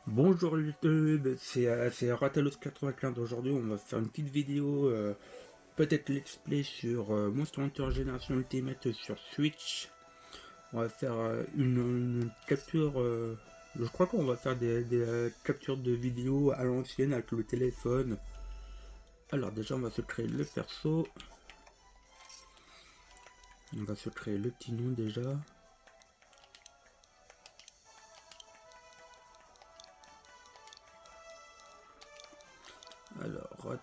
Bonjour YouTube, c'est Ratalos95. Aujourd'hui on va faire une petite vidéo, peut-être let's play sur Monster Hunter Generation Ultimate sur Switch. On va faire une capture, je crois qu'on va faire des captures de vidéos à l'ancienne avec le téléphone. Alors déjà on va se créer le perso, on va se créer le petit nom déjà. Alors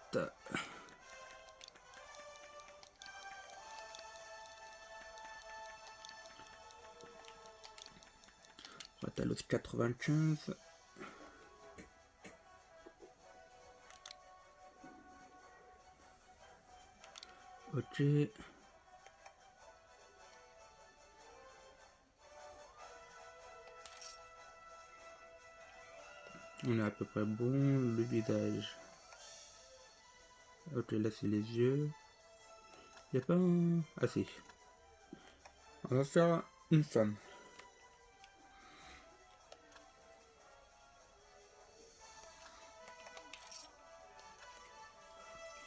Ratalos 95. Ok. On est à peu près bon. Le visage. Ok, là c'est les yeux. Il n'y a pas un... Ah si. On va faire une femme.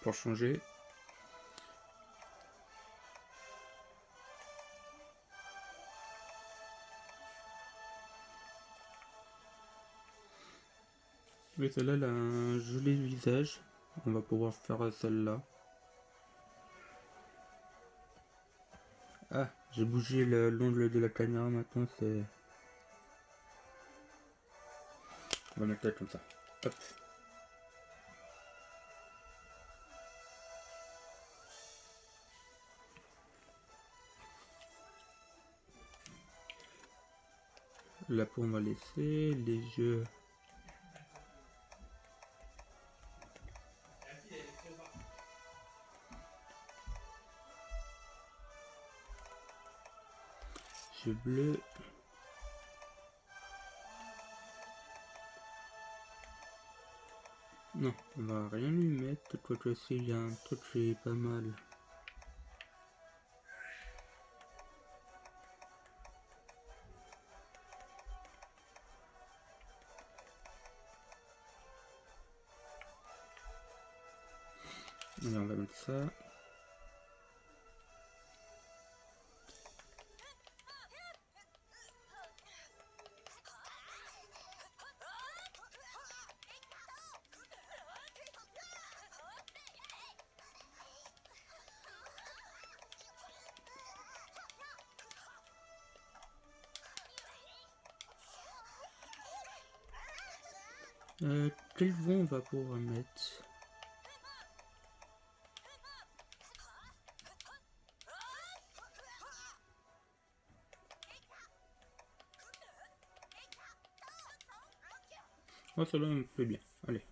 Pour changer. Oui, celle-là, elle a un joli visage. On va pouvoir faire celle-là. Ah, j'ai bougé l'ongle de la caméra maintenant, c'est... On va mettre là comme ça. Hop. La peau, on va laisser. Les yeux... Yeux bleus. Non, on va rien lui mettre. Quoi que aussi, il y a un truc qui est pas mal. Et on va mettre ça. Quel vent on va pouvoir mettre? Oh, celle-là me plaît bien. Allez.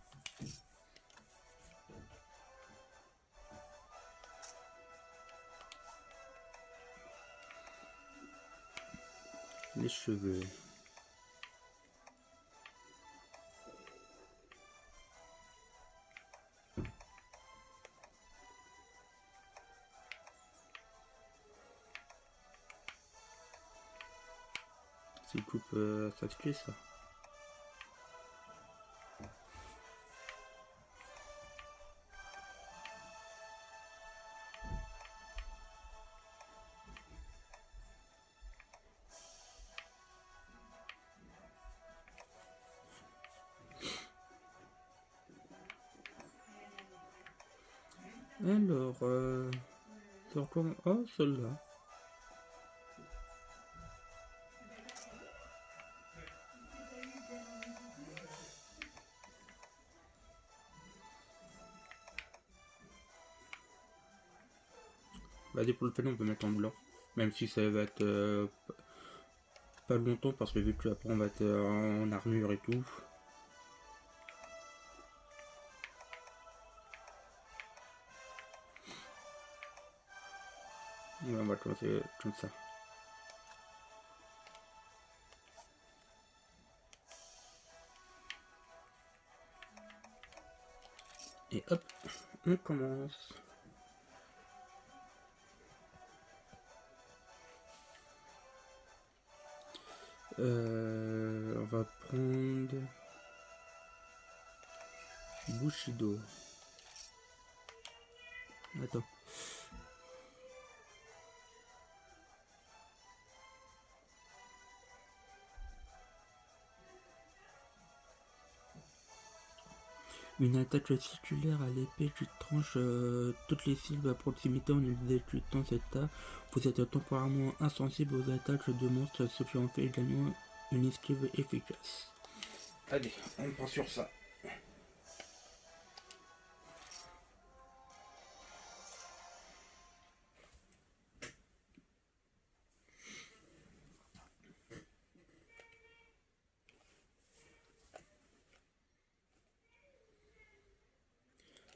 Les cheveux. C'est coupe ça se fait ça. Alors, sur comment... Oh, celle-là. Bah, pour le panneau, on peut mettre en blanc. Même si ça va être pas longtemps, parce que vu que après on va être en armure et tout. Ouais, on va commencer comme ça. Et hop, on commence. On va prendre Bushido. Attends. Une attaque circulaire à l'épée qui tranche toutes les cibles à proximité en exécutant cet art. Vous êtes temporairement insensible aux attaques de monstres, ce qui en fait également une esquive efficace. Allez, on part sur ça.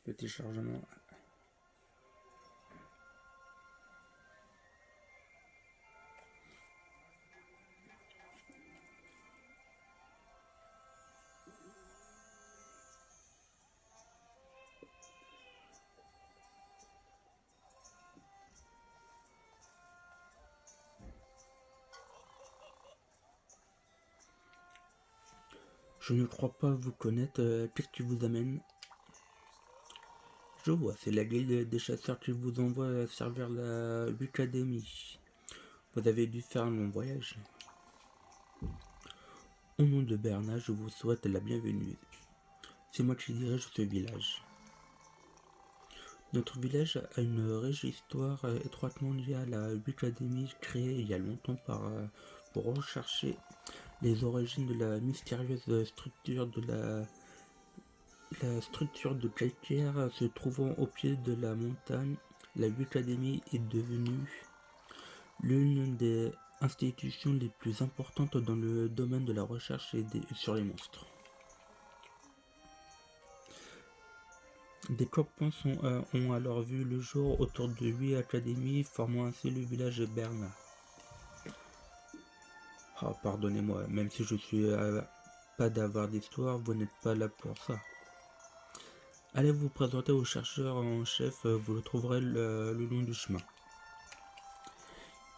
Petit chargement. Je ne crois pas vous connaître. Qu'est-ce qui vous amène? Je vois, c'est la guilde des chasseurs qui vous envoie servir la Académie. Vous avez dû faire un long voyage. Au nom de Bernard, je vous souhaite la bienvenue. C'est moi qui dirige ce village. Notre village a une riche histoire étroitement liée à la Académie créée il y a longtemps pour rechercher les origines de la mystérieuse structure la structure de calcaire se trouvant au pied de la montagne. La Académie est devenue l'une des institutions les plus importantes dans le domaine de la recherche sur les monstres. Des campements ont alors vu le jour autour de 8 académies, formant ainsi le village de Berna. Ah, pardonnez-moi, même si je suis pas d'avoir d'histoire, vous n'êtes pas là pour ça. Allez vous présenter au chercheur en chef, vous le trouverez le long du chemin.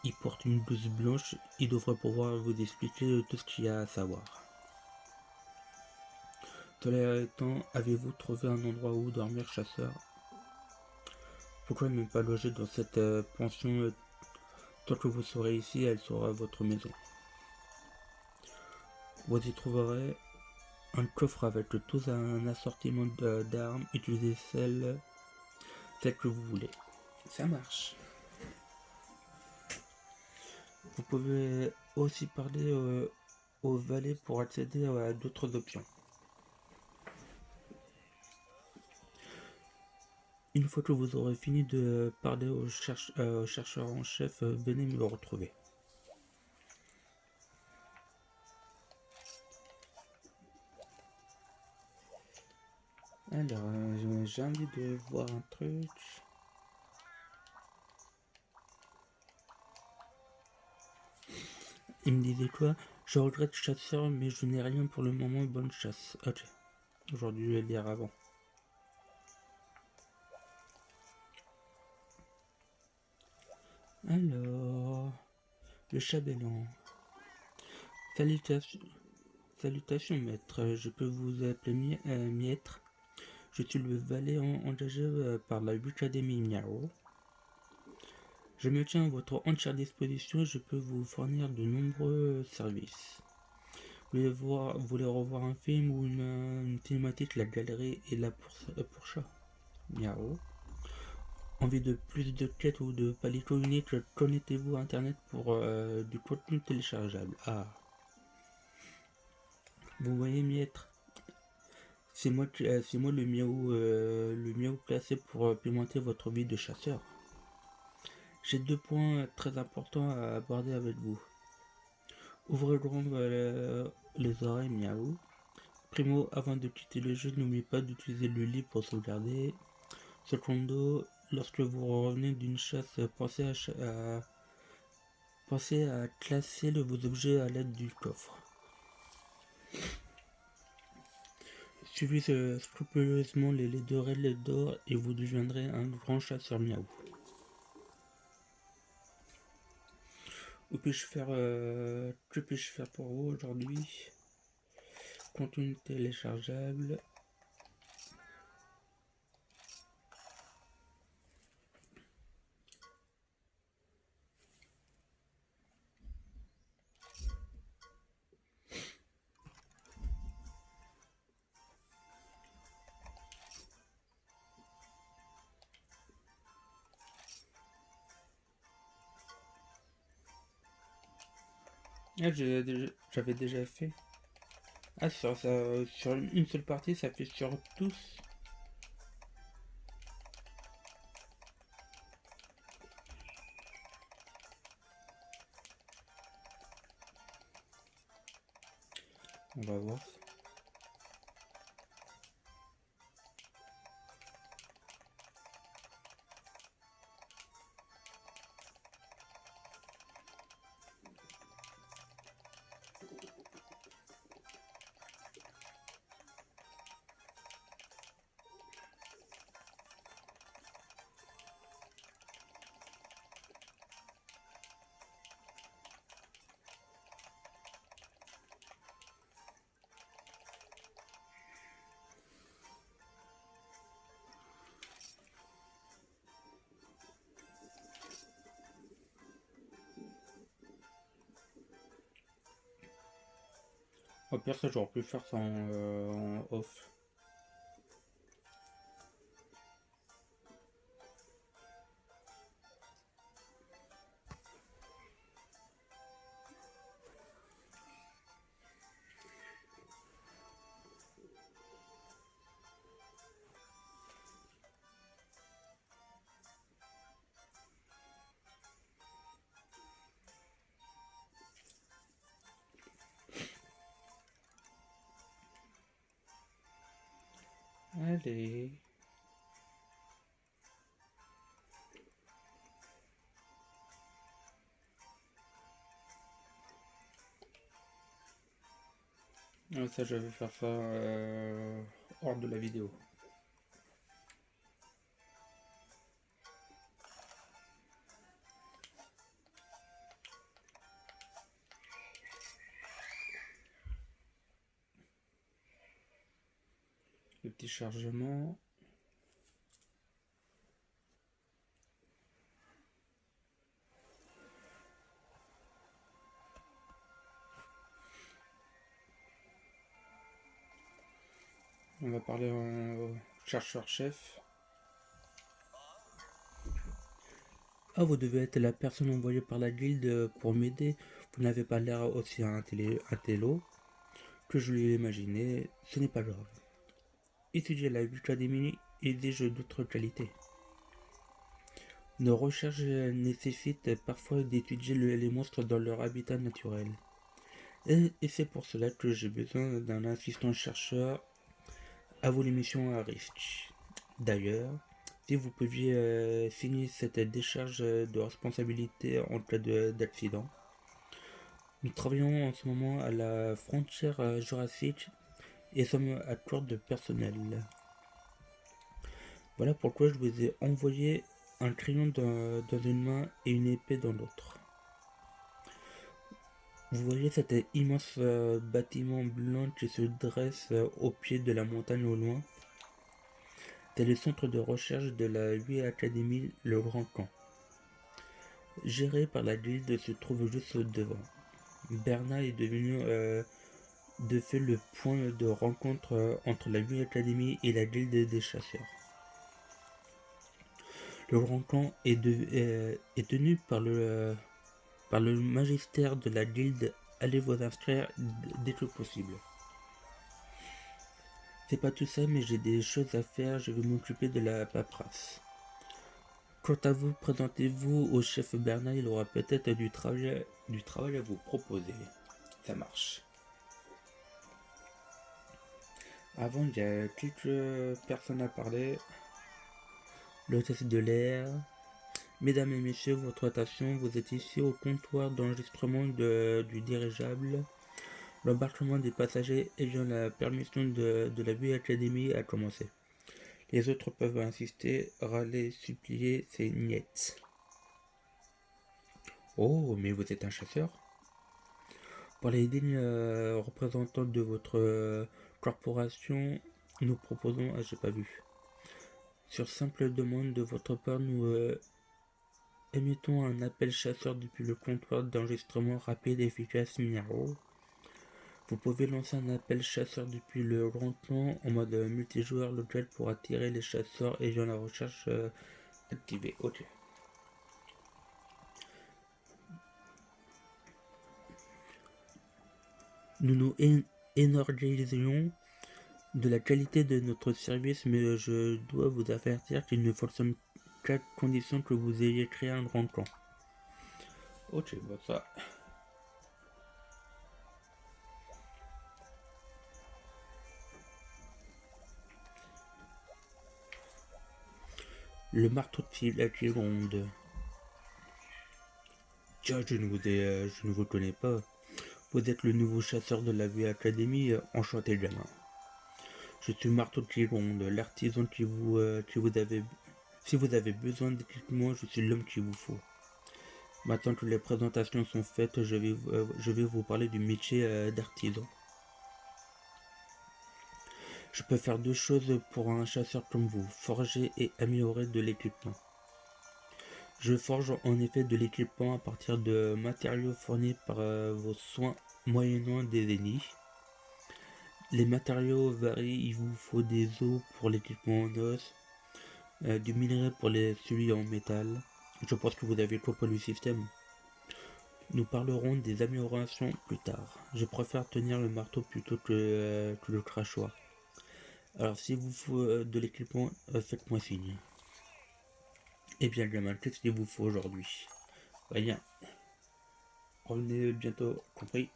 Il porte une blouse blanche, il devrait pouvoir vous expliquer tout ce qu'il y a à savoir. Cela étant, avez-vous trouvé un endroit où dormir, chasseur? Pourquoi ne pas loger dans cette pension? Tant que vous serez ici, elle sera votre maison. Vous y trouverez un coffre avec tout un assortiment d'armes. Utilisez celle que vous voulez. Ça marche. Vous pouvez aussi parler au valet pour accéder à d'autres options. Une fois que vous aurez fini de parler au chercheur en chef, venez me retrouver. Alors, j'ai envie de voir un truc. Il me disait quoi? Je regrette chasseur, mais je n'ai rien pour le moment. Bonne chasse. Ok. Aujourd'hui, je vais lire avant. Alors, le chambellan. Salutations, maître. Je peux vous appeler Miêtre. Je suis le valet engagé par la Académie Miao. Je me tiens à votre entière disposition et je peux vous fournir de nombreux services. Vous voulez revoir un film ou une thématique? La galerie est là pour ça. Miao. Envie de plus de quêtes ou de palico unique? Connectez-vous à internet pour du contenu téléchargeable. Ah. Vous voyez, Miêtre, c'est moi le miaou placé pour pimenter votre vie de chasseur. J'ai 2 points très importants à aborder avec vous. Ouvrez grand les oreilles, miaou. Primo, avant de quitter le jeu, n'oubliez pas d'utiliser le lit pour sauvegarder. Secondo, lorsque vous revenez d'une chasse, pensez à classer vos objets à l'aide du coffre. Suivez scrupuleusement les 2 règles d'or et vous deviendrez un grand chasseur miaou. Que puis-je faire pour vous aujourd'hui? Contenu téléchargeable. Ah, j'avais déjà fait. Ah, sur une seule partie, ça fait sur tous. On va voir. Au pire, ça, j'aurais pu faire ça en off. Allez. Ah, ça, je vais faire ça hors de la vidéo. Le petit chargement. On va parler au chercheur-chef. Ah, vous devez être la personne envoyée par la guilde pour m'aider. Vous n'avez pas l'air aussi intello que je l'ai imaginé. Ce n'est pas grave. Étudier la académie exige d'autres qualités. Nos recherches nécessitent parfois d'étudier les monstres dans leur habitat naturel. Et c'est pour cela que j'ai besoin d'un assistant chercheur à vos missions à risque. D'ailleurs, si vous pouviez signer cette décharge de responsabilité en cas d'accident. Nous travaillons en ce moment à la frontière jurassique et sommes à court de personnel. Voilà pourquoi je vous ai envoyé un crayon dans une main et une épée dans l'autre. Vous voyez cet immense bâtiment blanc qui se dresse au pied de la montagne au loin. C'est le centre de recherche de la 8 Académie, le Grand Camp. Géré par la guilde se trouve juste devant. Bernard est devenu de fait le point de rencontre entre la 8 Académie et la guilde des chasseurs. Le Grand Camp est tenu par le magistère de la guilde. Allez vous inscrire dès que possible. C'est pas tout ça, mais j'ai des choses à faire, je vais m'occuper de la paperasse. Quant à vous, présentez-vous au chef Bernard, il aura peut-être du travail à vous proposer. Ça marche. Avant, il y a quelques personnes à parler. L'hôtesse de l'air. Mesdames et messieurs, votre attention, vous êtes ici au comptoir d'enregistrement du dirigeable. L'embarquement des passagers ayant la permission de la Vue Académie a commencé. Les autres peuvent insister, râler, supplier, c'est niet. Oh, mais vous êtes un chasseur? Pour les dignes représentants de votre corporation, nous proposons... Ah, j'ai pas vu. Sur simple demande de votre part, nous émettons un appel chasseur depuis le comptoir d'enregistrement rapide et efficace Minaro. Vous pouvez lancer un appel chasseur depuis le grand plan en mode multijoueur local pour attirer les chasseurs ayant la recherche activée. Ok. Nous nous énorgueillons de la qualité de notre service, mais je dois vous avertir qu'il ne fonctionne qu'à condition que vous ayez créé un grand camp. Ok, bah ça. Le marteau de Gironde. Tiens, je ne vous connais pas. Vous êtes le nouveau chasseur de la vie académie, enchanté gamin. Je suis Marteau de Gironde, l'artisan qui vous avez... Si vous avez besoin d'équipement, je suis l'homme qu'il vous faut. Maintenant que les présentations sont faites, je vais vous parler du métier d'artisan. Je peux faire deux choses pour un chasseur comme vous, forger et améliorer de l'équipement. Je forge en effet de l'équipement à partir de matériaux fournis par vos soins moyennant des ennemis. Les matériaux varient, il vous faut des os pour l'équipement en os, du minerai pour celui en métal. Je pense que vous avez compris le système. Nous parlerons des améliorations plus tard. Je préfère tenir le marteau plutôt que le crachoir. Alors si vous faut de l'équipement, faites-moi signe. Eh bien gamin, qu'est-ce qu'il vous faut aujourd'hui? Rien. Revenez bientôt, compris?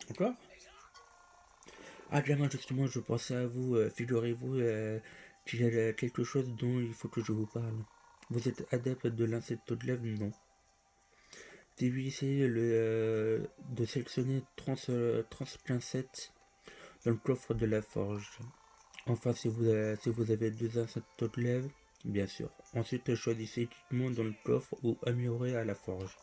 Encore? Ah gamin, justement, je pensais à vous, figurez-vous qu'il y a quelque chose dont il faut que je vous parle. Vous êtes adepte de l'insectoglaive, non? Si oui, essayez de sélectionner 30 pincettes dans le coffre de la forge. Enfin, si vous avez deux insectoglaives, bien sûr. Ensuite, choisissez l'équipement dans le coffre ou améliorez à la forge.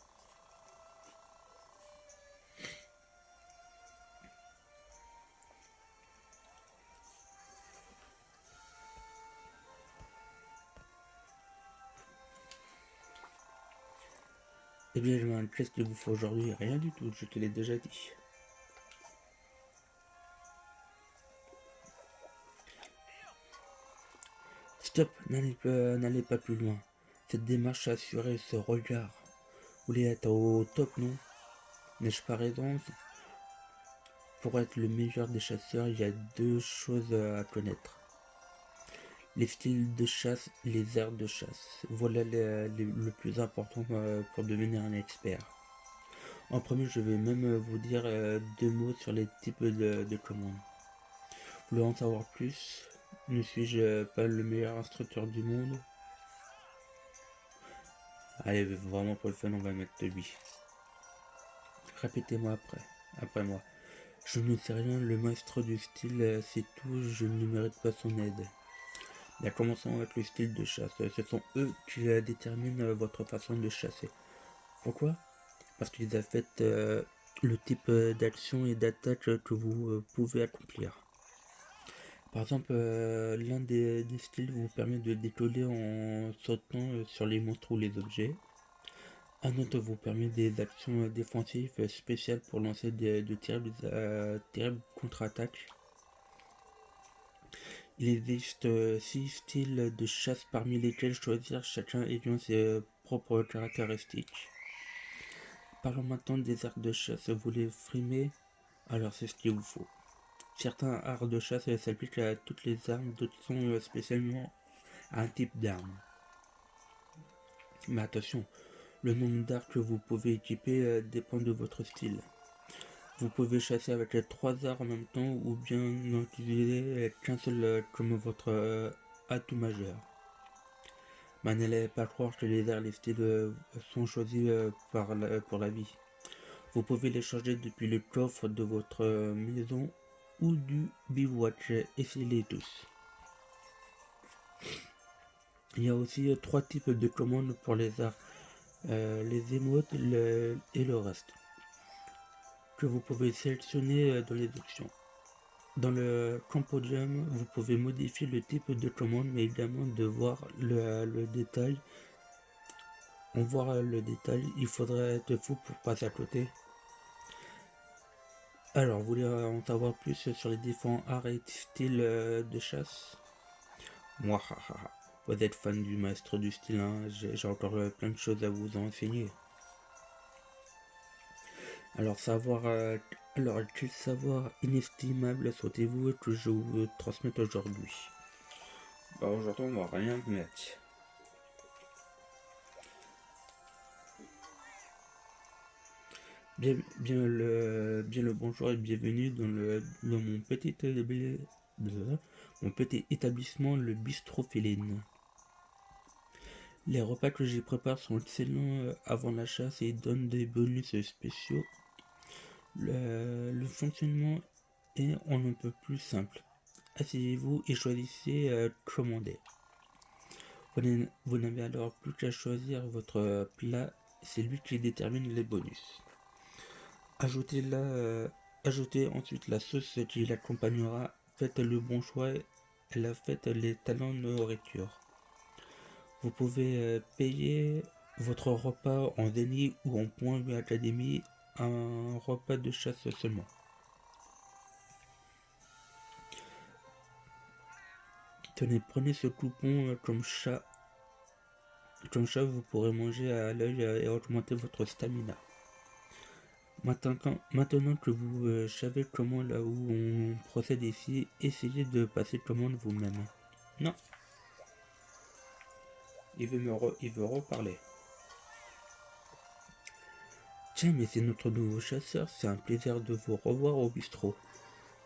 Eh bien, qu'est-ce qu'il vous faut aujourd'hui? Rien du tout, je te l'ai déjà dit. Stop, n'allez pas plus loin. Cette démarche assurée, ce regard. Vous voulez être au top, non? N'ai-je pas raison? Pour être le meilleur des chasseurs, il y a deux choses à connaître. Les styles de chasse et les aires de chasse. Voilà le plus important pour devenir un expert. En premier, je vais même vous dire deux mots sur les types de commandes. Vous voulez en savoir plus? Ne suis-je pas le meilleur instructeur du monde? Allez, vraiment pour le fun, on va mettre lui. Répétez-moi après moi. Je ne sais rien, le maître du style, c'est tout, je ne mérite pas son aide. Bien, commençons avec le style de chasse. Ce sont eux qui déterminent votre façon de chasser. Pourquoi? Parce qu'ils affectent le type d'action et d'attaque que vous pouvez accomplir. Par exemple, l'un des styles vous permet de décoller en sautant sur les monstres ou les objets. Un autre vous permet des actions défensives spéciales pour lancer de terribles contre-attaques. Il existe 6 styles de chasse parmi lesquels choisir, chacun ayant ses propres caractéristiques. Parlons maintenant des arts de chasse. Vous les frimez? Alors c'est ce qu'il vous faut. Certains arts de chasse s'appliquent à toutes les armes, d'autres sont spécialement à un type d'arme. Mais attention, le nombre d'arts que vous pouvez équiper dépend de votre style. Vous pouvez chasser avec les 3 arts en même temps ou bien n'en utiliser qu'un seul comme votre atout majeur. Mais n'allez pas croire que les arts et les styles sont choisis pour la vie. Vous pouvez les changer depuis le coffre de votre maison ou du bivouac. Essayez-les tous. Il y a aussi 3 types de commandes pour les arts. Les émotes et le reste. Que vous pouvez sélectionner dans les options. Dans le Compodium, vous pouvez modifier le type de commande, mais également de voir le détail. On voit le détail, il faudrait être fou pour passer à côté. Alors, vous voulez en savoir plus sur les différents arts et styles de chasse? Moi, vous êtes fan du maître du style, hein, j'ai encore plein de choses à vous enseigner. Alors, quel savoir inestimable souhaitez-vous que je vous transmette aujourd'hui? Aujourd'hui, on va rien mettre. Bien le bonjour et bienvenue dans mon petit établissement, le Bistrot Féline. Les repas que j'y prépare sont excellents avant la chasse et donnent des bonus spéciaux. Le fonctionnement est on ne peut plus simple. Asseyez-vous et choisissez commander. Vous n'avez alors plus qu'à choisir votre plat, c'est lui qui détermine les bonus. Ajoutez ensuite la sauce qui l'accompagnera. Faites le bon choix et faites les talents de nourriture. Vous pouvez payer votre repas en déni ou en points de l'académie, un repas de chasse seulement. Tenez, prenez ce coupon comme chat. Comme ça, vous pourrez manger à l'œil et augmenter votre stamina. Maintenant que vous savez comment là où on procède ici, essayez de passer commande vous-même. Non. Il veut reparler. Tiens, mais c'est notre nouveau chasseur, c'est un plaisir de vous revoir au bistrot.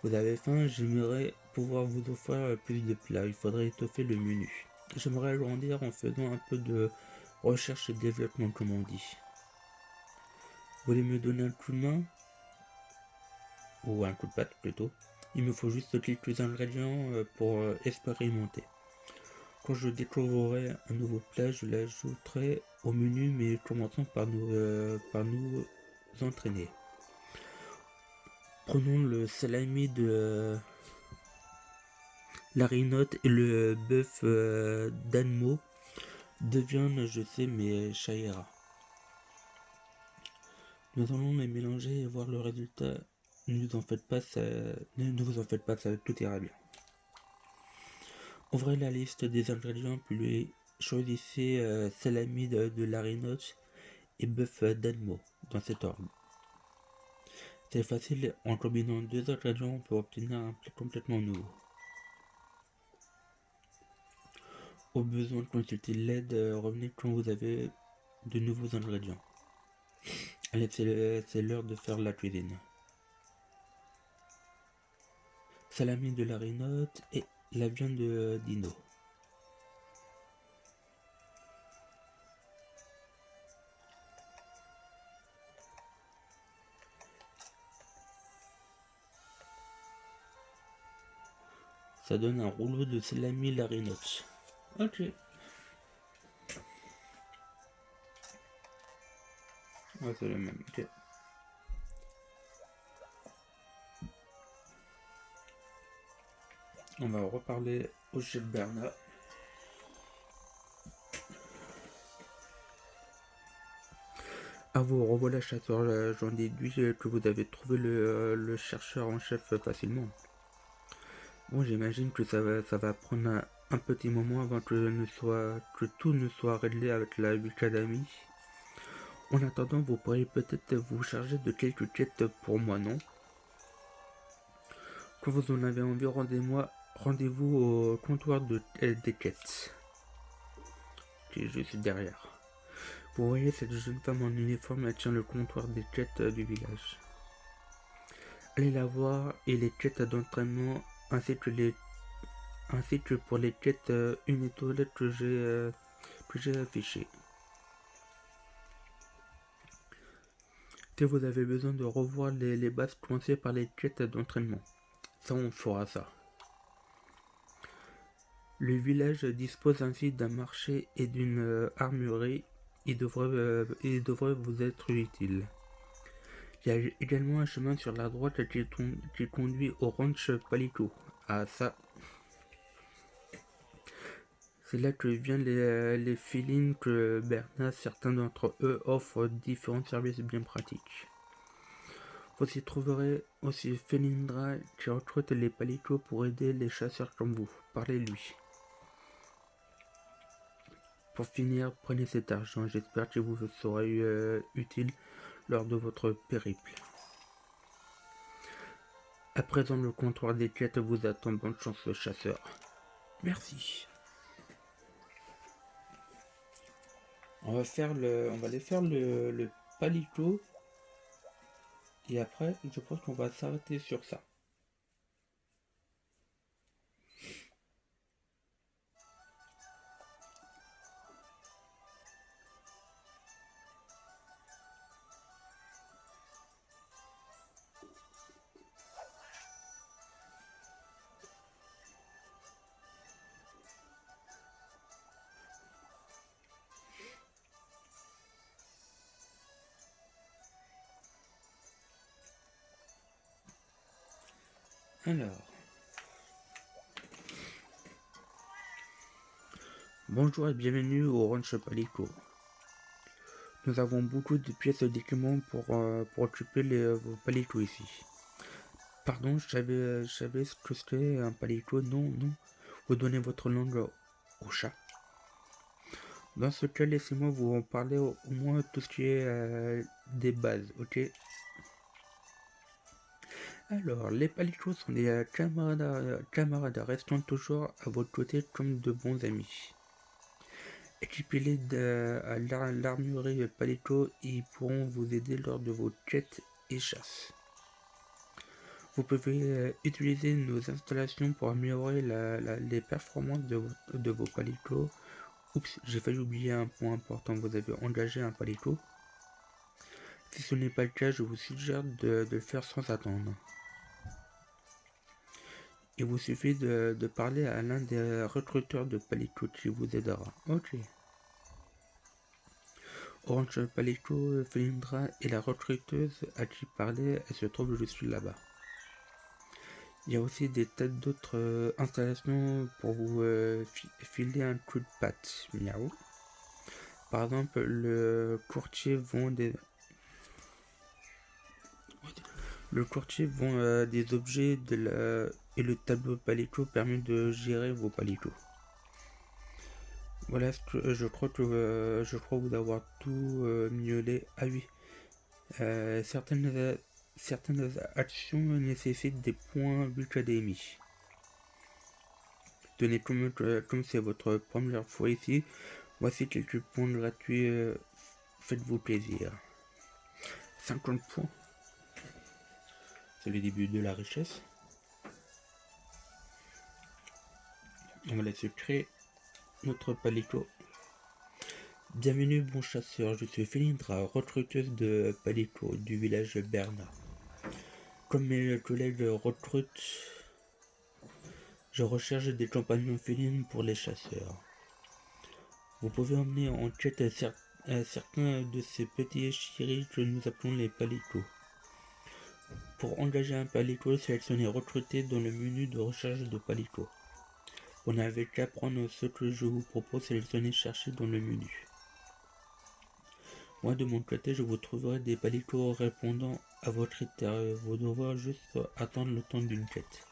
Vous avez faim, j'aimerais pouvoir vous offrir plus de plats, il faudrait étoffer le menu. J'aimerais agrandir en faisant un peu de recherche et développement comme on dit. Vous voulez me donner un coup de main? Ou un coup de patte plutôt. Il me faut juste quelques ingrédients pour expérimenter. Quand je découvrirai un nouveau plat, je l'ajouterai au menu, mais commençons par nous entraîner. Prenons le salami de larinote et le bœuf d'Anmo. De viande, je sais, mais ça ira. Nous allons les mélanger et voir le résultat. Ne vous en faites pas, tout ira bien. Ouvrez la liste des ingrédients, puis choisissez salami de larinote et bœuf d'Anmo dans cet ordre. C'est facile, en combinant deux ingrédients, on peut obtenir un plat complètement nouveau. Au besoin, consultez l'aide, revenez quand vous avez de nouveaux ingrédients. Allez, c'est l'heure de faire la cuisine. Salami de larinote et la viande de dino. Ça donne un rouleau de salami larinote. Ok. Ouais, c'est le même. Ok. On va reparler au chef Bernard. Ah, vous revoilà chasseur, j'en déduis que vous avez trouvé le chercheur en chef facilement. Bon, j'imagine que ça va prendre un petit moment avant que tout ne soit réglé avec la Wikadami. En attendant, vous pourriez peut-être vous charger de quelques quêtes pour moi, non? Quand vous en avez envie, rendez-vous au comptoir des quêtes, qui est juste derrière. Vous voyez cette jeune femme en uniforme, elle tient le comptoir des quêtes du village. Allez la voir et les quêtes d'entraînement ainsi que pour les quêtes une étoile que j'ai affichées. Si vous avez besoin de revoir les bases commencées par les quêtes d'entraînement, ça on fera ça. Le village dispose ainsi d'un marché et d'une armurerie. Il devrait vous être utile. Il y a également un chemin sur la droite qui conduit au ranch Palico. Ah ça, c'est là que viennent les félines que Bernard, certains d'entre eux offrent différents services bien pratiques. Vous y trouverez aussi Felindra qui recrute les Palicos pour aider les chasseurs comme vous. Parlez-lui. Pour finir, prenez cet argent. J'espère qu'il vous sera utile lors de votre périple. À présent, le comptoir des quêtes vous attend. Bonne chance, le chasseur. Merci. On va aller faire le palico. Et après, je pense qu'on va s'arrêter sur ça. Alors, bonjour et bienvenue au Ranch Palico. Nous avons beaucoup de pièces d'équipement pour occuper vos palitos ici. Pardon, je savais ce que c'était un palito. Non, non. Vous donnez votre langue au chat. Dans ce cas, laissez-moi vous en parler au moins tout ce qui est des bases, ok? Alors, les palitos sont des camarades restant toujours à votre côté comme de bons amis. Équipez-les à l'armurerie palito et ils pourront vous aider lors de vos quêtes et chasses. Vous pouvez utiliser nos installations pour améliorer les performances de vos palitos. Oups, j'ai failli oublier un point important, vous avez engagé un palito. Si ce n'est pas le cas, je vous suggère de le faire sans attendre. Il vous suffit de parler à l'un des recruteurs de palito qui vous aidera. Ok. Orange Palito Felindra est la recruteuse à qui parler, elle se trouve juste là-bas. Il y a aussi des tas d'autres installations pour vous filer un coup de patte. Miaou. Par exemple, le courtier vend des objets et le tableau Palito permet de gérer vos palitos. Voilà ce que je crois vous avoir tout miaulé. Ah oui, certaines actions nécessitent des points d'académie. Tenez, comme c'est votre première fois ici, voici quelques points gratuits. Faites-vous plaisir. 50 points. C'est le début de la richesse. On va laisser créer notre palito. Bienvenue bon chasseur, je suis Felindra, recruteuse de palito du village Berna. Comme mes collègues recrutent, je recherche des compagnons félines pour les chasseurs. Vous pouvez emmener en quête certains de ces petits chéris que nous appelons les palitos. Pour engager un palito, sélectionnez recruter dans le menu de recherche de palito. Vous n'avez qu'à prendre ce que je vous propose, sélectionnez chercher dans le menu. Moi de mon côté, je vous trouverai des palitos répondant à vos critères. Vous devrez juste attendre le temps d'une quête.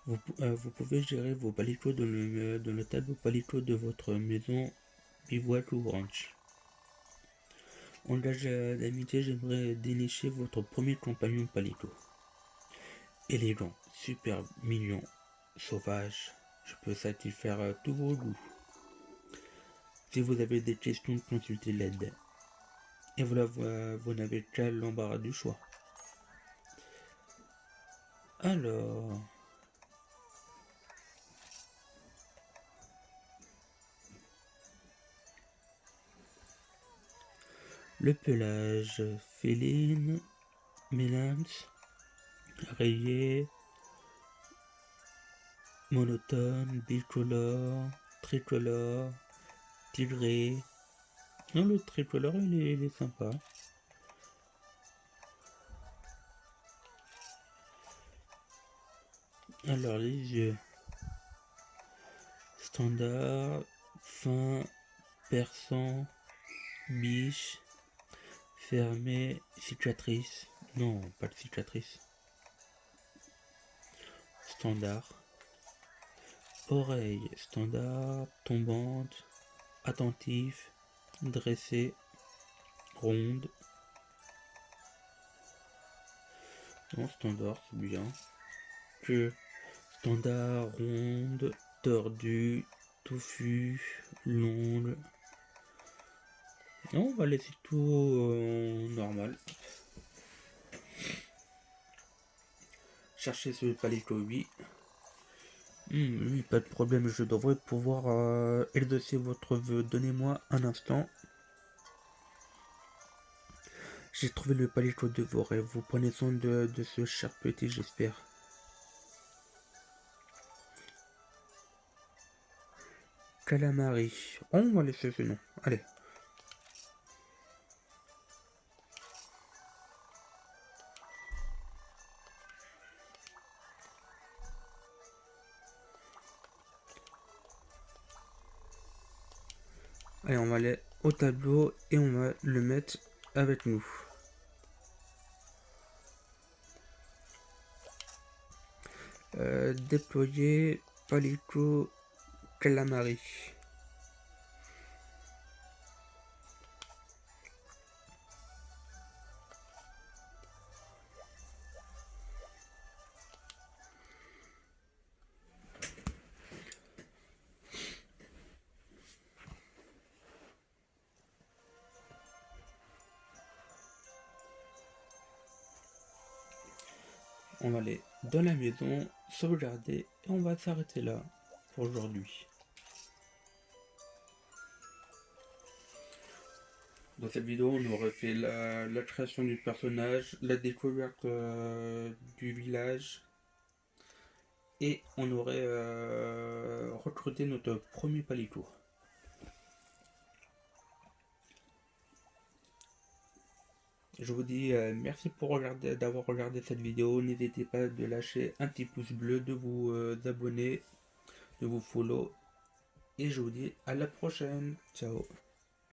Vous pouvez gérer vos palitos dans le tableau palito de votre maison, bivouac ou ranch. En gage d'amitié, j'aimerais dénicher votre premier compagnon palito. Élégant, super mignon, sauvage, je peux satisfaire tous vos goûts. Si vous avez des questions, consultez l'aide. Et voilà, vous n'avez qu'à l'embarras du choix. Alors... Le pelage féline, mélange, rayé, monotone, bicolore, tricolore, tigré. Non, le tricolore, il est sympa. Alors, les yeux. Standard, fin, perçant, biche, fermé, cicatrice. Non, pas de cicatrice. Standard. Oreille, standard, tombante, attentif, dressé, ronde. Non, standard, c'est bien. Que standard, ronde, tordu, touffu, longue. Non, on va laisser tout normal. Cherchez ce Palico 8. Oui, pas de problème, je devrais pouvoir exaucer votre vœu. Donnez-moi un instant. J'ai trouvé le Palico de vos rêves. Vous prenez soin de ce cher petit, j'espère. Calamari. On va laisser ce nom. Allez. Allez, on va aller au tableau et on va le mettre avec nous. Déployer Palico Calamari. On va aller dans la maison, sauvegarder et on va s'arrêter là pour aujourd'hui. Dans cette vidéo, on aurait fait la création du personnage, la découverte du village et on aurait recruté notre premier Palico. Je vous dis merci pour d'avoir regardé cette vidéo. N'hésitez pas de lâcher un petit pouce bleu, de vous abonner, de vous follow. Et je vous dis à la prochaine. Ciao.